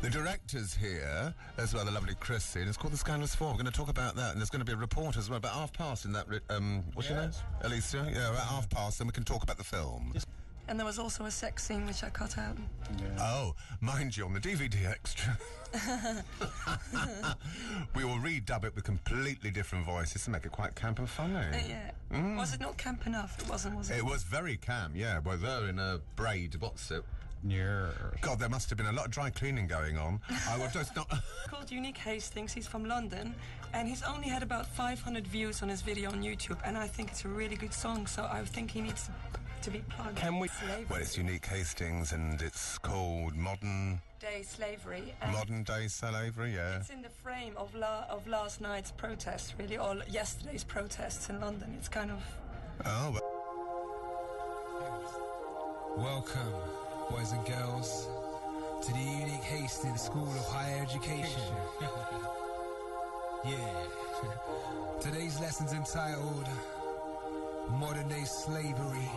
The director's here as well, the lovely Chrissy, and it's called The Scandalous Four. We're going to talk about that, and there's going to be a report as well, about half past in that, what's your name? Alicia? Yeah, about half past, then we can talk about the film. And there was also a sex scene which I cut out. Yeah. Oh, mind you, on the DVD extra. We will redub it with completely different voices to make it quite camp and funny. Yeah. Was it not camp enough? It wasn't, was it? It was very camp, yeah. Well, they're in a braid, what's it? Yeah. God, there must have been a lot of dry cleaning going on. I was just not... Called Unique Hastings, he's from London, and he's only had about 500 views on his video on YouTube, and I think it's a really good song, so I think he needs to be plugged. Can we... Well, it's Unique Hastings, and it's called Modern... Day Slavery. Modern Day Slavery, yeah. It's in the frame of last night's protests, really, or yesterday's protests in London. It's kind of... Oh, well... Welcome, boys and girls, to the Unique Hastings School of Higher Education. Yeah. Today's lesson's entitled Modern Day Slavery.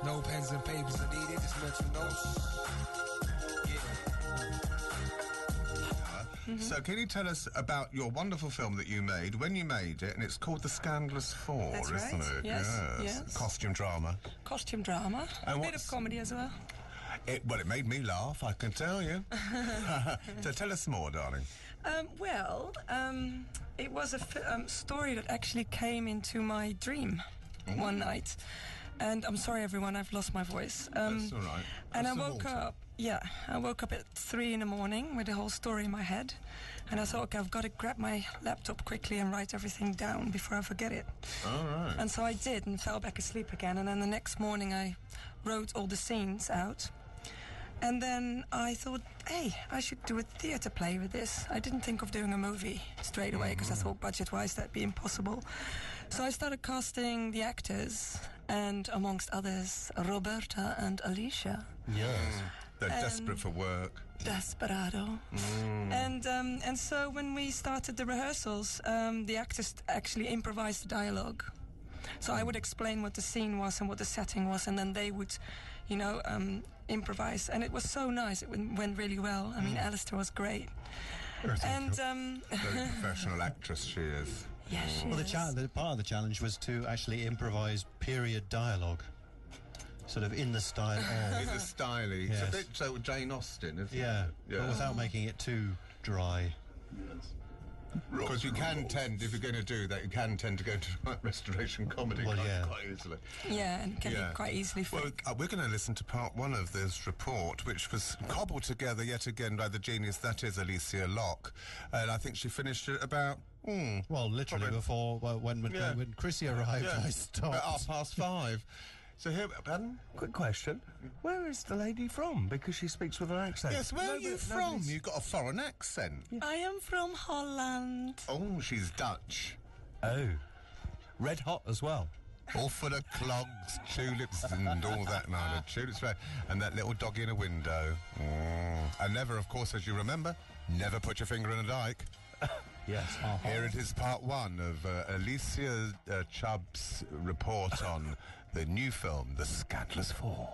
No pens and papers are needed, just mental notes. So can you tell us about your wonderful film that you made, when you made it, and it's called The Scandalous Four, That's isn't right. it? Yes. Costume drama. Costume drama. And a bit of comedy as well. It made me laugh, I can tell you. So tell us more, darling. It was a story that actually came into my dream one night. And I'm sorry, everyone, I've lost my voice. That's all right. And I woke up at 3 in the morning with the whole story in my head. And I thought, okay, I've got to grab my laptop quickly and write everything down before I forget it. All right. And so I did and fell back asleep again. And then the next morning I wrote all the scenes out. And then I thought, hey, I should do a theatre play with this. I didn't think of doing a movie straight away because I thought budget-wise that'd be impossible. So I started casting the actors, and amongst others, Roberta and Alicia. Yes. They're desperate for work. Desperado. And so when we started the rehearsals, the actors actually improvised the dialogue. So I would explain what the scene was and what the setting was, and then they would, improvise. And it was so nice. It went really well. I mean, Alistair was great. And very professional actress she is. Yeah, she Well, is. the part of the challenge was to actually improvise period dialogue, sort of in the style of... It's a styly. Yes. It's a bit so Jane Austen, isn't Yeah, it? but without making it too dry. Because you can tend, if you're going to do that, you can tend to go to restoration comedy Well, yeah. quite easily. Yeah, and can be quite easily Well, fake. we're going to listen to part one of this report, which was cobbled together yet again by the genius that is Alistair Lock. And I think she finished it about... Well, literally probably- before, when Chrissy arrived, I stopped. At 5:30. So here, pardon? Quick question. Where is the lady from? Because she speaks with an accent. Yes, where are you from? You've got a foreign accent. I am from Holland. Oh, she's Dutch. Oh. Red hot as well. All full of clogs, tulips and all that kind of tulips. And that little dog in a window. And never, of course, as you remember, never put your finger in a dike. Yes. Here it is, part one of Alicia Chubb's report on the new film, The Scandalous Four.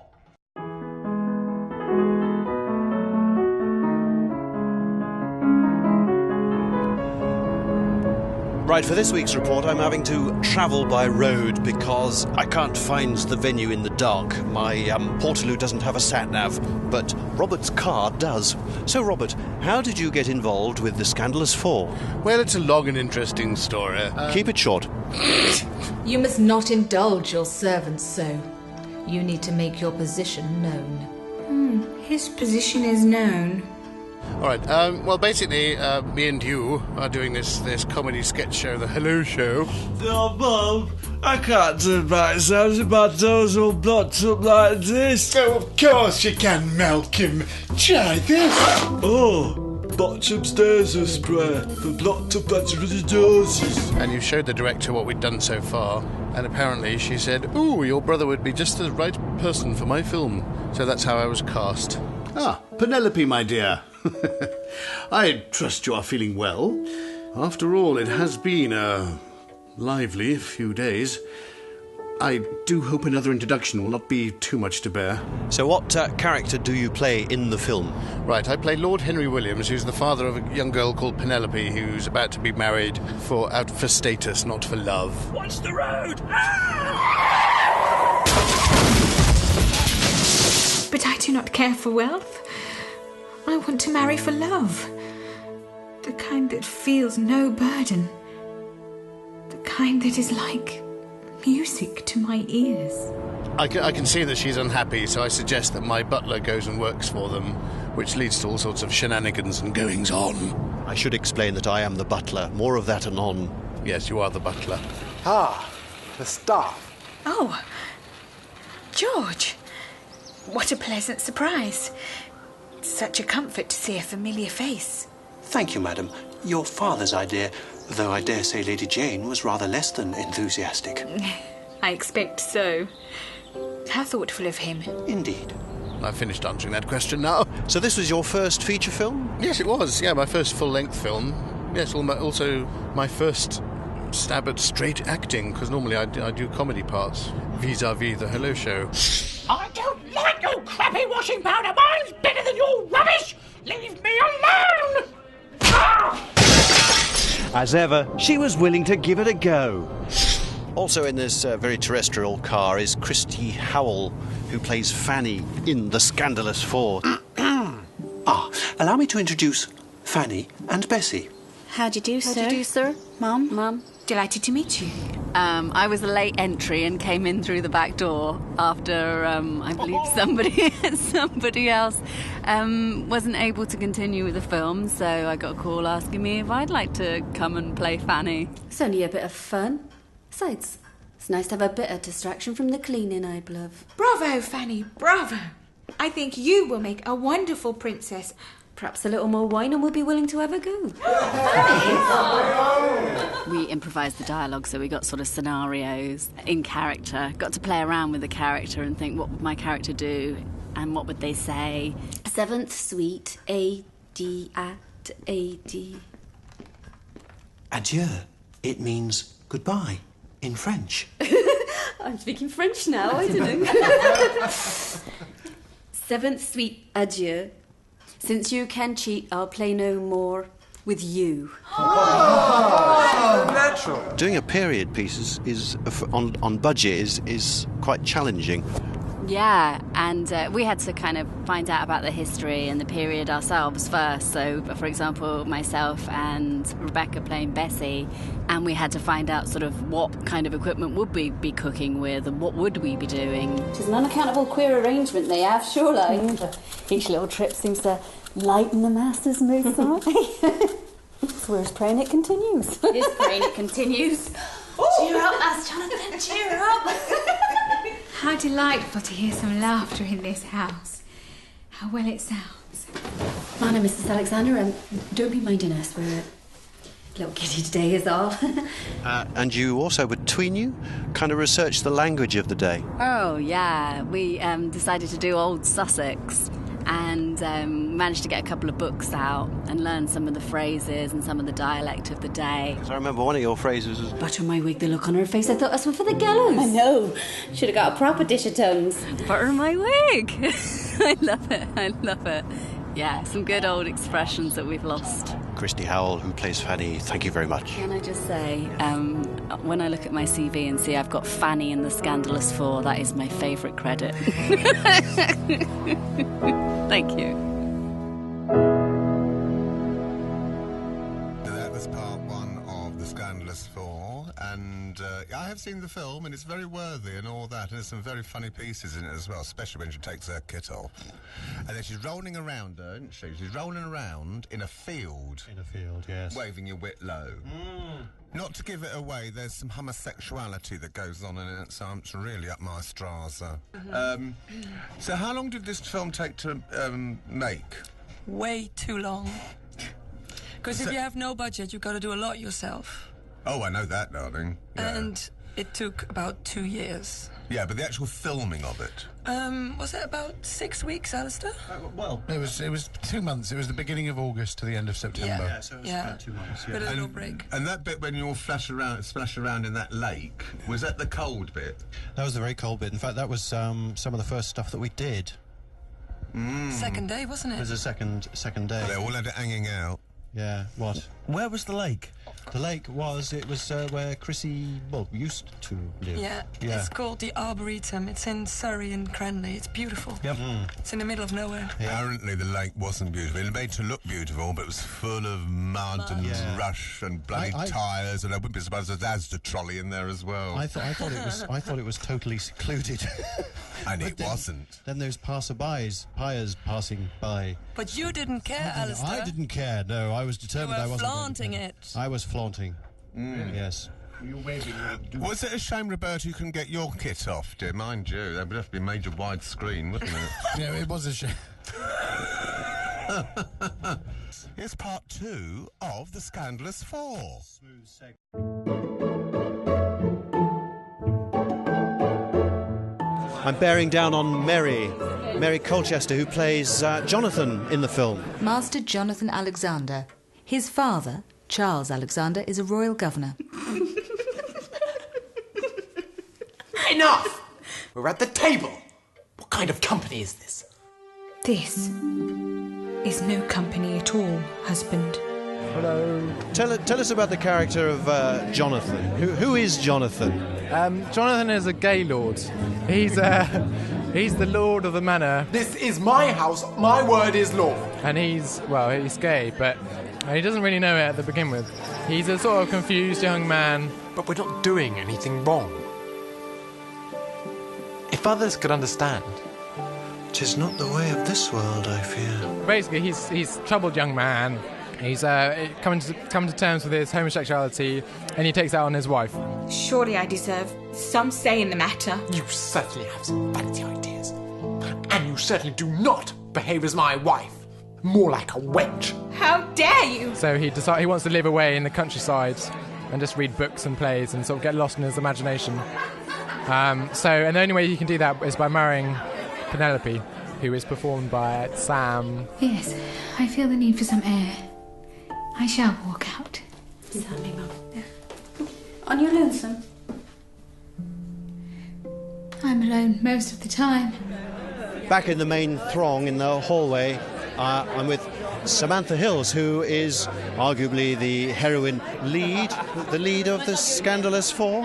Right, for this week's report, I'm having to travel by road because I can't find the venue in the dark. My Portaloo doesn't have a sat-nav, but Robert's car does. So, Robert, how did you get involved with the Scandalous Four? Well, it's a long and interesting story. Keep it short. You must not indulge your servants so. You need to make your position known. His position is known. All right. Well, basically, me and you are doing this comedy sketch show, the Hello Show. Oh, Mum, I can't turn back sounds if my toes all blocked up like this. Oh, of course you can, Malcolm. Try this. Oh, bottom stairs are spray for blocked up doses. And you showed the director what we'd done so far, and apparently she said, "Ooh, your brother would be just the right person for my film." So that's how I was cast. Ah, Penelope, my dear. I trust you are feeling well. After all, it has been a lively few days. I do hope another introduction will not be too much to bear. So what character do you play in the film? Right, I play Lord Henry Williams, who's the father of a young girl called Penelope, who's about to be married for status, not for love. Watch the road! But I do not care for wealth. I want to marry for love. The kind that feels no burden. The kind that is like music to my ears. I can see that she's unhappy, so I suggest that my butler goes and works for them, which leads to all sorts of shenanigans and goings-on. I should explain that I am the butler. More of that anon. Yes, you are the butler. Ah, the staff. Oh, George. What a pleasant surprise. Such a comfort to see a familiar face. Thank you, madam. Your father's idea, though I dare say Lady Jane was rather less than enthusiastic. I expect so. How thoughtful of him. Indeed. I've finished answering that question now. So this was your first feature film? Yes, it was. Yeah, my first full-length film. Yes, also my first stab at straight acting, because normally I do comedy parts, vis-a-vis the Hello Show. I don't like your crappy washing powder. Mine's better than your rubbish. Leave me alone. As ever, she was willing to give it a go. Also in this very terrestrial car is Christy Howell, who plays Fanny in The Scandalous Four. Allow me to introduce Fanny and Bessie. How do you do, sir? How do you do, sir? Mum? Delighted to meet you. I was a late entry and came in through the back door after, I believe somebody else wasn't able to continue with the film, so I got a call asking me if I'd like to come and play Fanny. It's only a bit of fun. Besides, it's nice to have a bit of distraction from the cleaning, I love. Bravo, Fanny, bravo. I think you will make a wonderful princess. Perhaps a little more wine and we'll be willing to have a go. We improvised the dialogue, so we got sort of scenarios in character. Got to play around with the character and think, what would my character do and what would they say? Seventh Suite, A-D at A-D. Adieu. It means goodbye in French. I'm speaking French now, I don't know. Seventh Suite, adieu. Since you can cheat, I'll play no more with you. Oh, natural. Doing a period piece is on budget is quite challenging. Yeah, and we had to kind of find out about the history and the period ourselves first. So, for example, myself and Rebecca playing Bessie, and we had to find out sort of what kind of equipment would we be cooking with and what would we be doing. Which is an unaccountable queer arrangement they have, sure, like. Each little trip seems to lighten the master's mood slightly. So we're just praying it continues. Just praying it continues. Cheer up, Master Jonathan, cheer up. How delightful to hear some laughter in this house. How well it sounds. Morning, Mrs. Alexander. Don't be minding us. We're a little giddy today is all. And you also, between you, kind of researched the language of the day. Oh, yeah. We decided to do Old Sussex and managed to get a couple of books out and learn some of the phrases and some of the dialect of the day. So I remember one of your phrases was... Butter my wig, the look on her face, I thought this one for the gallows. I know. Should have got a proper dish of tongues. Butter my wig. I love it. Yeah, some good old expressions that we've lost. Christy Howell, who plays Fanny, thank you very much. Can I just say, when I look at my CV and see I've got Fanny in The Scandalous Four, that is my favourite credit. Thank you. That was part one of The Scandalous Four, and I have seen the film, and it's very worthy and all that, and there's some very funny pieces in it as well, especially when she takes her kit off. And then she's rolling around, isn't she? She's rolling around in a field. In a field, yes. Waving your wit low. Not to give it away, there's some homosexuality that goes on in it, so it's really up my strasa. So how long did this film take to make? Way too long. Because if you have no budget, you've got to do a lot yourself. Oh, I know that, darling. Yeah. And it took about 2 years. Yeah, but the actual filming of it. Was it about 6 weeks, Alistair? Well, it was 2 months. It was the beginning of August to the end of September. Yeah, so it was about 2 months. Yeah. Bit of a little break. And that bit when you all splash around in that lake, was that the cold bit? That was the very cold bit. In fact, that was some of the first stuff that we did. Second day, wasn't it? It was the second day. They all had it hanging out. Yeah, what? Where was the lake? The lake was where Chrissy, used to live. Yeah, it's called the Arboretum. It's in Surrey and Cranley. It's beautiful. Yep. It's in the middle of nowhere. Apparently the lake wasn't beautiful. It was made to look beautiful, but it was full of mud and rush and bloody tyres, and I wouldn't be surprised if there's the trolley in there as well. I thought it was totally secluded. And it wasn't. Then there's passerbys passing by. But you didn't care, Alistair. I didn't care. No, I was determined. You were I wasn't flaunting it. I was flaunting. Yes. Was it a shame, Roberta, you couldn't get your kit off, dear? Mind you, that would have to be major widescreen, wouldn't it? Yeah, it was a shame. Here's part 2 of The Scandalous Four. I'm bearing down on Mary Colchester, who plays Jonathan in the film. Master Jonathan Alexander. His father, Charles Alexander, is a royal governor. Enough! We're at the table. What kind of company is this? This is no company at all, husband. Hello. Tell us about the character of Jonathan. Who is Jonathan? Jonathan is a gay lord. He's the lord of the manor. This is my house. My word is law. And he's gay, but he doesn't really know it to begin with. He's a sort of confused young man. But we're not doing anything wrong. If others could understand. 'Tis not the way of this world, I fear. Basically, he's a troubled young man. He's come to terms with his homosexuality, and he takes that on his wife. Surely I deserve some say in the matter. You certainly have some fancy ideas. And you certainly do not behave as my wife. More like a wench. How dare you! So he wants to live away in the countryside and just read books and plays and sort of get lost in his imagination. And the only way he can do that is by marrying Penelope, who is performed by Sam. Yes, I feel the need for some air. I shall walk out. Sammy, Mum. On your lonesome? I'm alone most of the time. Back in the main throng in the hallway, I'm with Samantha Hills, who is arguably the heroine lead, the lead of the Scandalous Four.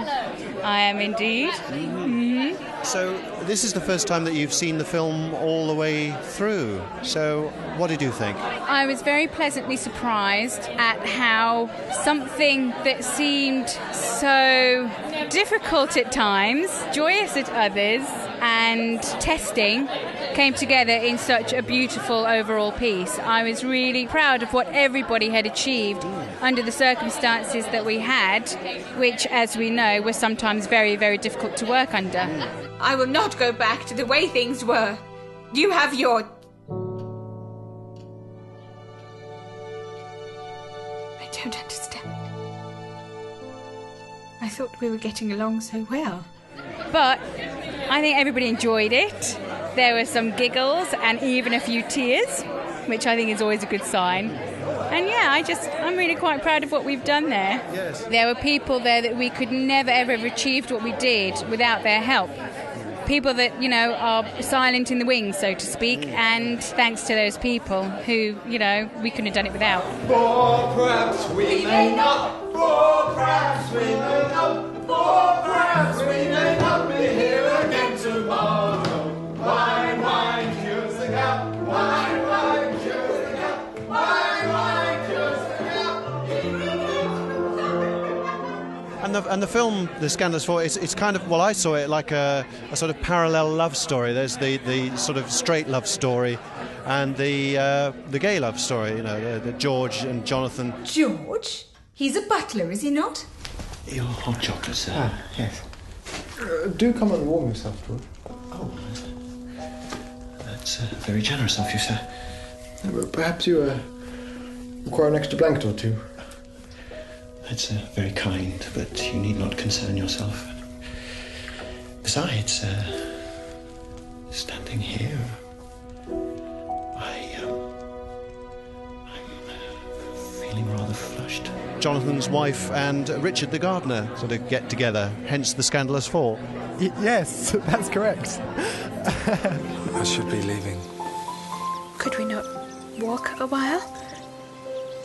I am indeed. Mm-hmm. So this is the first time that you've seen the film all the way through. So what did you think? I was very pleasantly surprised at how something that seemed so difficult at times, joyous at others, and testing came together in such a beautiful overall piece. I was really proud of what everybody had achieved under the circumstances that we had, which, as we know, were sometimes very, very difficult to work under. I will not go back to the way things were. You have your... I don't understand. I thought we were getting along so well. But I think everybody enjoyed it. There were some giggles and even a few tears, which I think is always a good sign. And yeah, I'm really quite proud of what we've done there. Yes. There were people there that we could never ever have achieved what we did without their help. People that, are silent in the wings, so to speak, and thanks to those people who, we couldn't have done it without. For perhaps we may not, for perhaps we may not, for perhaps we may not be here again tomorrow. Wine, wine, cures the gout, wine, wine, cures the gout, wine, wine, cures the gout. And the film, The Scandalous Four, it's kind of, I saw it like a sort of parallel love story. There's the sort of straight love story and the gay love story, the George and Jonathan. George? He's a butler, is he not? Your hot chocolate, sir. Yes. Do come and warm yourself, George. Oh, that's very generous of you, sir. Perhaps you require an extra blanket or two. That's very kind, but you need not concern yourself. Besides, standing here, I'm feeling rather flushed. Jonathan's wife and Richard the gardener sort of get together, hence the Scandalous Four. Yes, that's correct. I should be leaving. Could we not walk a while?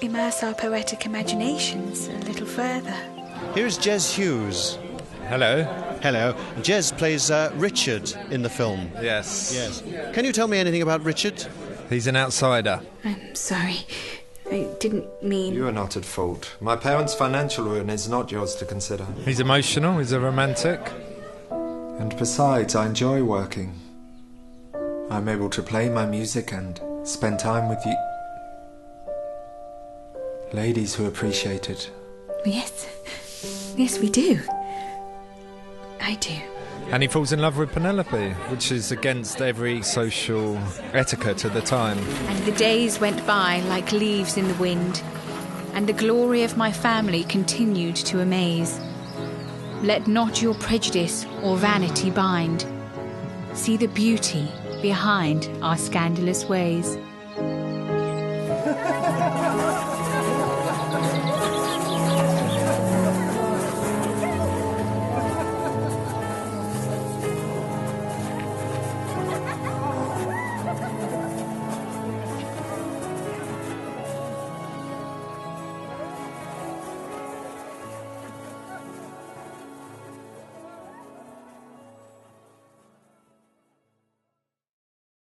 Immerse our poetic imaginations a little further. Here's Jez Hughes. Hello. Hello. Jez plays Richard in the film. Yes. Yes. Can you tell me anything about Richard? He's an outsider. I'm sorry. I didn't mean... You are not at fault. My parents' financial ruin is not yours to consider. He's emotional, he's a romantic. And besides, I enjoy working. I'm able to play my music and spend time with you. Ladies who appreciate it. Yes. Yes, we do. I do. And he falls in love with Penelope, which is against every social etiquette at the time. And the days went by like leaves in the wind, and the glory of my family continued to amaze. Let not your prejudice or vanity bind. See the beauty behind our scandalous ways.